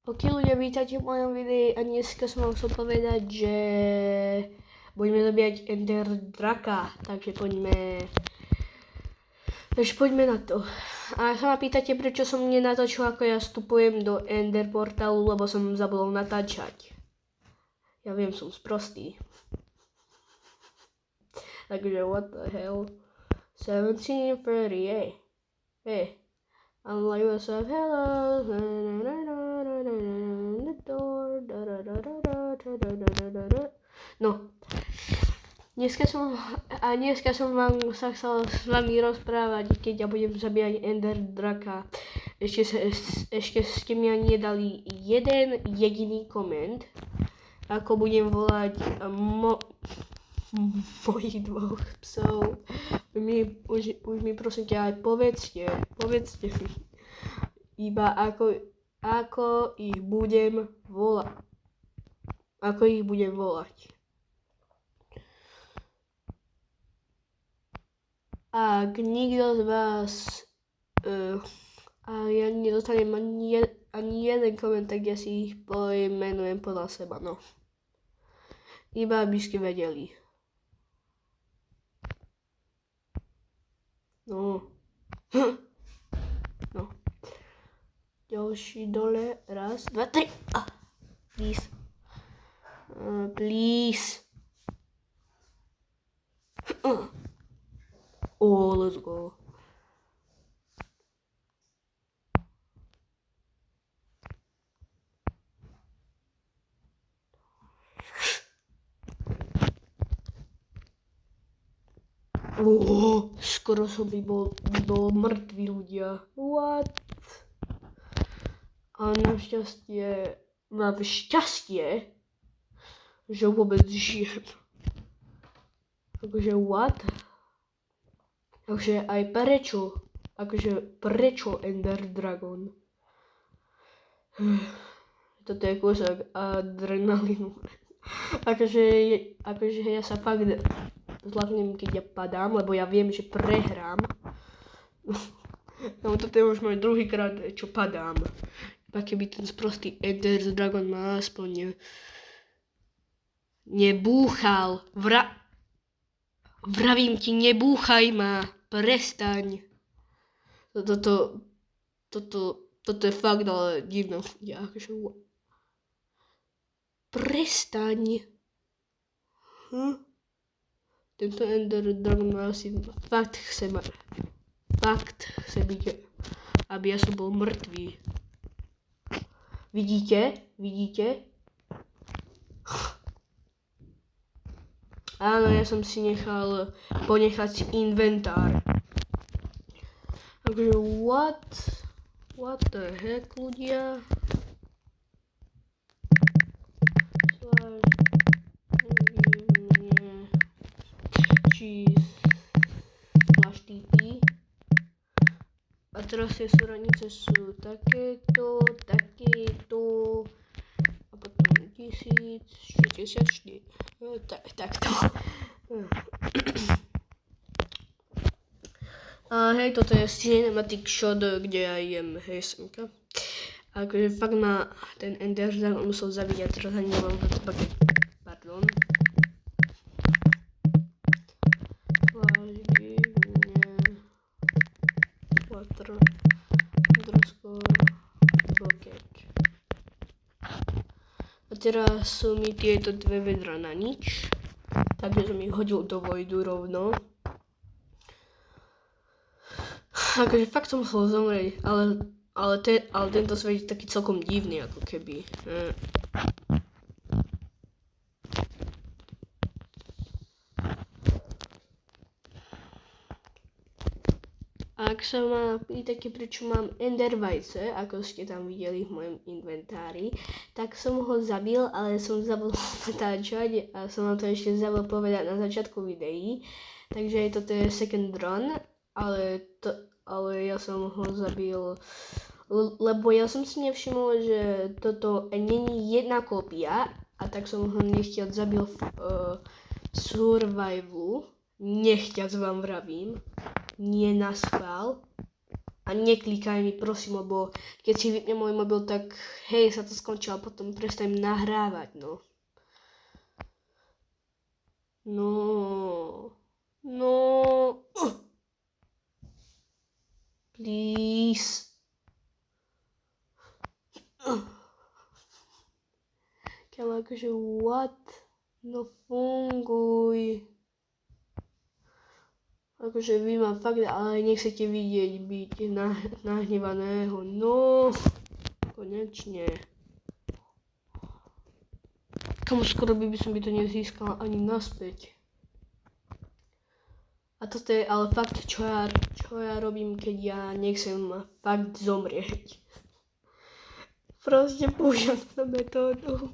Ok ľudia, vítajte v mojom videu a dneska som vám chcel povedať, že budeme zabíjať Ender Draka, takže poďme na to. A sa ma pýtate, prečo som nenatočil, ako ja vstupujem do Ender portálu, lebo som zabudol natáčať. Ja viem, som sprostý. Takže what the hell. 17:38. Hey. I'm like yourself, hello. No, dneska som vám sa chcel s vami rozprávať, keď ja budem zabíjať Ender Draka. Ešte ste mi ani nedali jeden jediný koment, ako budem volať mojich dvoch psov. Už mi prosím ťa aj povedzte mi iba ako ich budem volať. Ak nikto z vás a ja nedostanem ani jeden koment, tak ja si ich pomenujem podľa seba, no. Iba aby ste vedeli. No. No. Ďalší dole. Raz, dva, tri. Please. Please. Oh, let's go. Skoro som by bol mŕtvý ľudia. What? A našťastie, mám šťastie, že vôbec žijem. Takže what? Takže aj prečo Ender Dragon? Toto je kúsok adrenalínu. Akože ja sa fakt zlaknem, keď ja padám, lebo ja viem, že prehrám. No toto je už môj druhýkrát, čo padám. Iba keby ten sprostý Ender Dragon ma aspoň nebúchal. Vravím ti, nebúchaj ma. Prestaň. Toto je fakt ale divno. Prestaň. Tento Ender Dragon asi fakt chce byť, aby ja som bol mŕtvý. Vidíte? Áno, ja som si nechal ponechať inventár. Takže what the heck, ľudia? TP. A teraz tie súradnice sú takéto a potom 1064. Takto. A hej, toto je cinematic shot, kde ja jem smk. Akože fakt ma ten Ender Dragon musel zabiť, ja teraz ani nemám pardon. A teraz sú mi tieto dve vedra na nič, takže som ich hodil do vojdu rovno. Akože fakt som chcel zomrieť, ale tento svet je taký celkom divný, ako keby. Ak sa ma pýtate, prečo mám Ender vajce, ako ste tam videli v mojom inventári, tak som ho zabil, ale som zabudol natáčať a som vám to ešte zabudol povedať na začiatku videí. Takže toto je second run, ale ja som ho zabil, lebo ja som si nevšimol, že toto není jedna kópia, a tak som ho nechťac zabil v survivalu. Nechťac vám vravím. Nie na schvál. A A neklikaj mi prosím, lebo keď si vypnem môj mobil, tak hej, sa to skončilo a potom prestanem nahrávať, no. No. Please. Kámo, akože what? No funguj. Akože vy ma fakt, ale nechcete vidieť byť nahnevaného. No, konečne. Komu skoro by som to nezískala ani naspäť. A toto je ale fakt, čo ja robím, keď ja nechcem fakt zomrieť. Proste použijem tú metódu.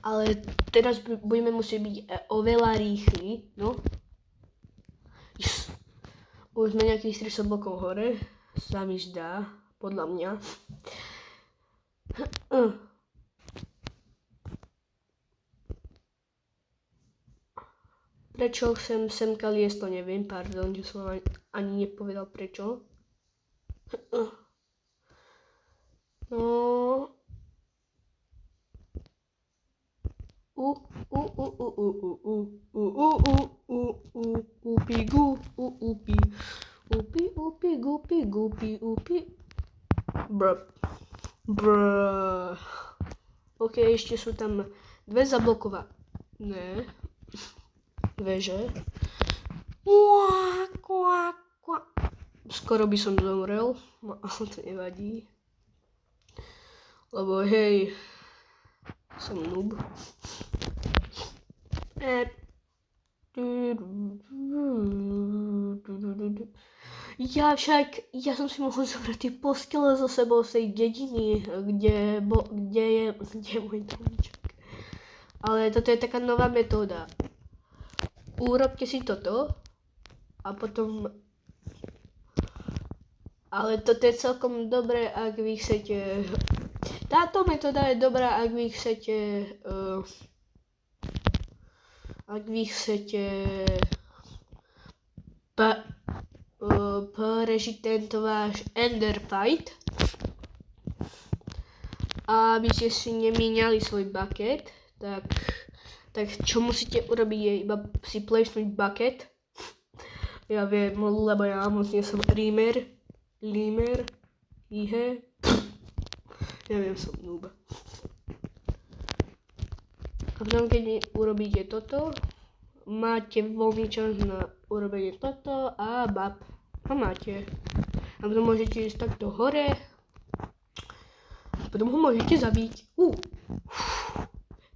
Ale teraz budeme musieť byť oveľa rýchli, no. Yes. Už sme nejakých 400 blokov hore, sa mi zdá, podľa mňa. Prečo chcem semka liesť, to neviem, pardon, že som ani nepovedal prečo. No. Ok, ešte sú tam dve zablokované veže. Skoro by som zomrel, no ale to nevadí. Lebo hej, som noob. Ja som si mohol zobrať tie postele so sebou z tej dediny, kde je môj domček. Ale toto je taká nová metóda. Urobte si toto a potom... Ale toto je celkom dobré, ak vy chcete... Táto metóda je dobrá, ak vy chcete... prežiť tento váš Ender fight. A aby ste si nemíňali svoj bucket, tak čo musíte urobiť je iba si placenúť bucket. Ja viem, lebo ja moc nie som limer, neviem, som noob. A potom keď urobíte toto, máte voľný čas na urobenie toto a bab. A máte. A potom môžete ísť takto hore. A potom ho môžete zabiť.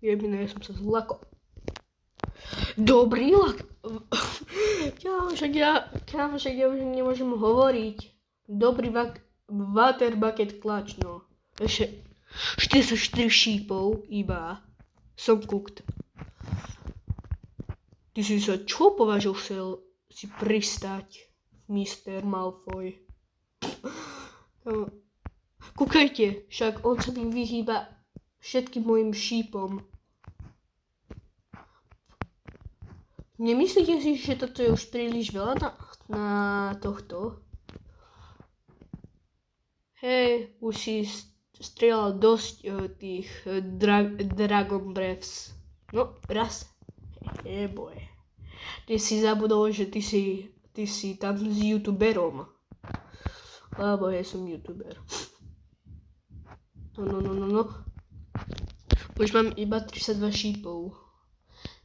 Jebine, ja som sa zlakol. Dobrý lak. Kámo, však ja už nemôžem hovoriť. Dobrý water bucket clutch, no. Ešte 44 šípov iba. Som cooked. Ty si sa čo považil chcel si pristať, Mr. Malfoy? Kúkajte, však on sa mi vyhýba všetkým mojim šípom. Nemyslíte si, že toto je už príliš veľa na tohto? Hej, už si strieľal dosť tých Dragon Breaths. No, raz. Boy. Ty si zabudol, že ty si tam s youtuberom. Lebo ja som youtuber. No. Už mám iba 32 šípov.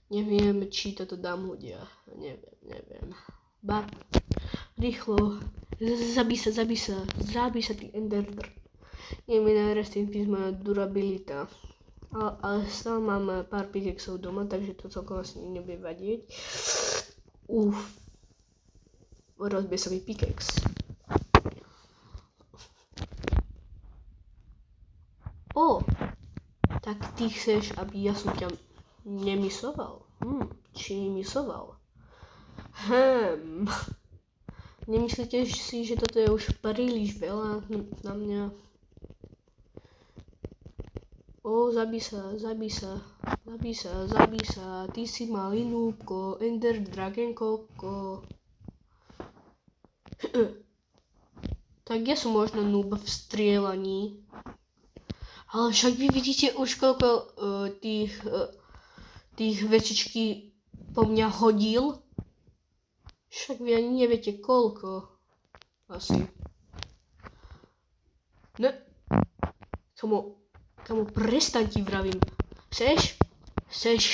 Neviem, či toto dám ľudia. Neviem. Rýchlo. Zabij sa, ty Ender. Neviem, rest in peace moja durabilita. Ale stále mám pár pickaxov doma, takže to celkom asi nebude vadieť. Rozbije sa mi pickaxe. Tak ty chceš, aby ja som ťa nemisoval? Či misoval? Nemyslíte si, že toto je už príliš veľa na mňa? Zabij sa, ty si malý núbko, Ender Dragon Koko. Tak ja som možno noob v strieľaní. Ale však vy vidíte už koľko tých vecičky po mňa hodil. Však vy ani neviete koľko. Asi. Ne. Kamo, prestaň ti vravím. Chceš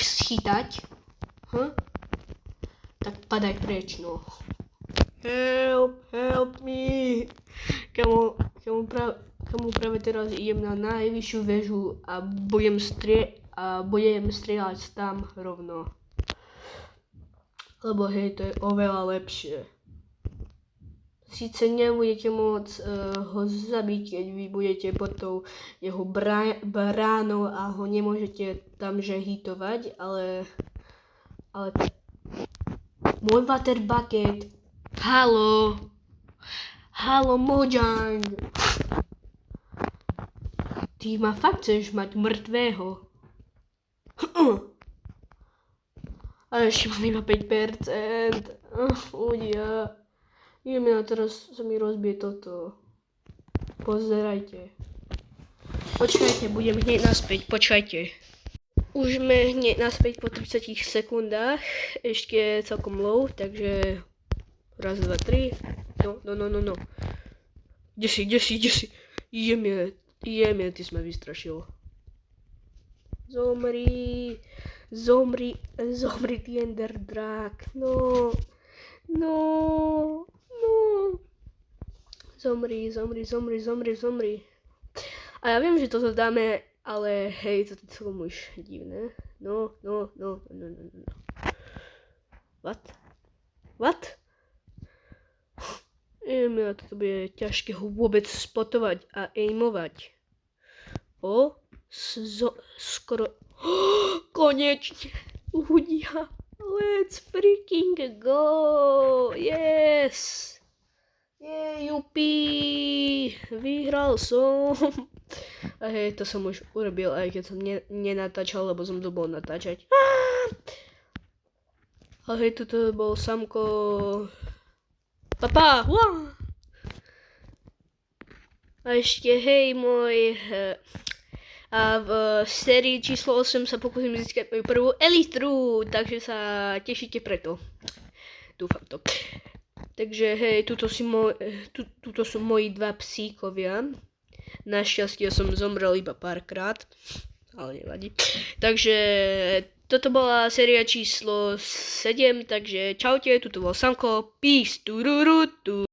schytať? Tak padaj preč, no. Help me. Kamo, práve teraz idem na najvyššiu väžu a budem strieľať tam rovno. Lebo hej, to je oveľa lepšie. Sice nebudete môcť ho zabiť, keď vy budete pod tou jeho bránou a ho nemôžete tamže hitovať, ale môj water bucket. Halo, Mojang. Ty ma fakt chceš mať mŕtvého. Ale ešte mám iba 5%. Ľudia. Ideme na teraz sa mi rozbije toto. Pozerajte. Počkajte, budem hneď naspäť, počkajte. Už sme hneď naspäť po 30 sekundách. Ešte celkom low, takže raz, dva, tri. No. Kde si? Ideme, ty si ma vystrašil. Zomri, ty Ender Drak. No. Zomri. A ja viem, že toto dáme, ale hej, toto je celkom už divné. No. What? Toto bude ťažké ho vôbec spotovať a aimovať. Skoro... Konečne! Ľudia! Let's freaking go! Yes! Jupi! Vyhral som! A hej, to som už urobil, aj keď som nenatáčal, lebo som to bol natáčať. A hej, toto bol Samko. Papa! A ešte hej, môj... A v sérii číslo 8 sa pokúsim získať moju prvú elitru, takže sa tešíte preto. Dúfam to. Takže hej, tuto sú moji dva psíkovia. Našťastie som zomrel iba párkrát, ale nevadí. Takže toto bola séria číslo 7, takže čaute, tuto bol Samko, peace,